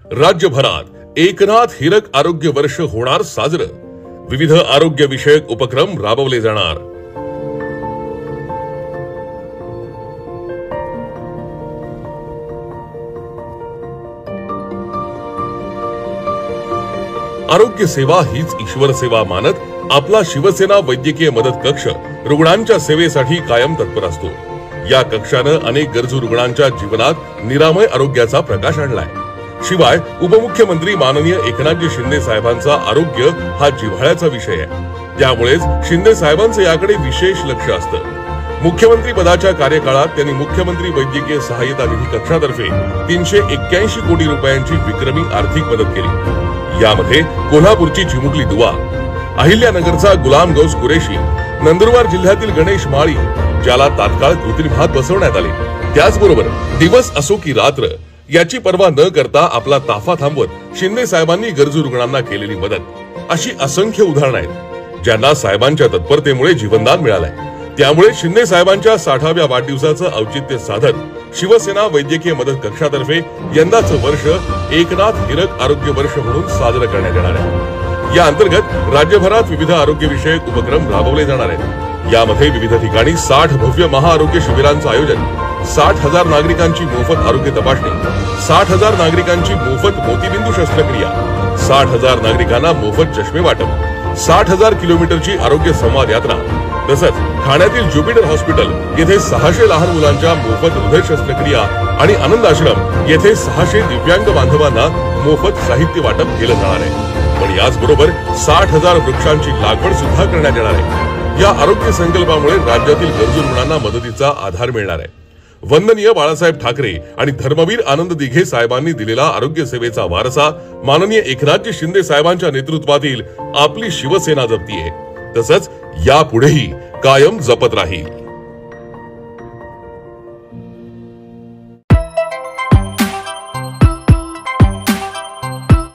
राज्यभरात एकनाथ हिरक आरोग्य वर्ष होणार साजरं। विविध आरोग्य विषयक उपक्रम राबवले जाणार। आरोग्य सेवा हीच ईश्वर सेवा मानत आपला शिवसेना वैद्यकीय मदत कक्ष रुग्णांच्या सेवेसाठी कायम तत्पर असतो। या कक्षानं अनेक गरजू रुग्णांच्या जीवनात निरामय आरोग्याचा प्रकाश आणलाय। शिवाय उपमुख्यमंत्री माननीय एकनाथजी शिंदे साहेबांचा आरोग्य हा जिव्हाळ्याचा विषय आहे, त्यामुळेच शिंदे साहेबांचे याकडे विशेष लक्ष असतं। मुख्यमंत्री पदाच्या कार्यकाळात त्यांनी मुख्यमंत्री वैद्यकीय सहाय्यता निधी कक्षातर्फे 381 कोटी रुपयांची विक्रमी आर्थिक मदत केली। यामध्ये कोल्हापूरची चिमुकली दुआ, अहिल्यानगरचा गुलाम गौस कुरेशी, नंदुरबार जिल्ह्यातील गणेश माळी ज्याला तात्काळ कृत्रिम हात बसवण्यात आले, त्याचबरोबर दिवस असो की रात्र याची पर्वा न करता आपला ताफा थांबवत शिंदे साहेबांनी गरजू रुग्णांना केलेली मदत अशी असंख्य उदाहरणं आहेत, ज्यांना साहेबांच्या तत्परतेमुळे जीवनदान मिळालंय। त्यामुळे शिंदे साहेबांच्या 60व्या वाढदिवसाचं औचित्य साधत शिवसेना वैद्यकीय मदत कक्षातर्फे यंदाचं वर्ष एकनाथ हिरक आरोग्य वर्ष म्हणून साजरं करण्यात येणार आहे। या अंतर्गत राज्यभरात विविध आरोग्य विषयक उपक्रम राबवले जाणार आहेत। यामध्ये विविध ठिकाणी 60 भव्य महाआरोग्य शिबिरांचं आयोजन, 60,000 नागरिकांची मोफत आरोग्य तपासणी, 60,000 नागरिकांची मोफत मोतीबिंदू शस्त्रक्रिया, 60,000 नागरिकांना मोफत चष्मे वाटप, 60,000 किलोमीटरची आरोग्य संवाद यात्रा, तसंच ठाण्यातील ज्युपिटर हॉस्पिटल येथे 600 लहान मुलांच्या मोफत हृदय शस्त्रक्रिया आणि आनंद आश्रम येथे 600 दिव्यांग बांधवांना मोफत साहित्य वाटप केलं जाणार आहे। पण याचबरोबर 60,000 वृक्षांची लागवड सुद्धा करण्यात येणार आहे। या आरोग्य संकल्पामुळे राज्यातील गरजू रुग्णांना मदतीचा आधार मिळणार आहे। वंदनीय बाळासाहेब ठाकरे आणि धर्मवीर आनंद दिघे साहेबांनी दिलेला आरोग्य सेवेचा वारसा माननीय एकनाथजी शिंदे साहेबांच्या नेतृत्वातील आपली शिवसेना जपतीये, तसंच यापुढेही कायम जपत राहील।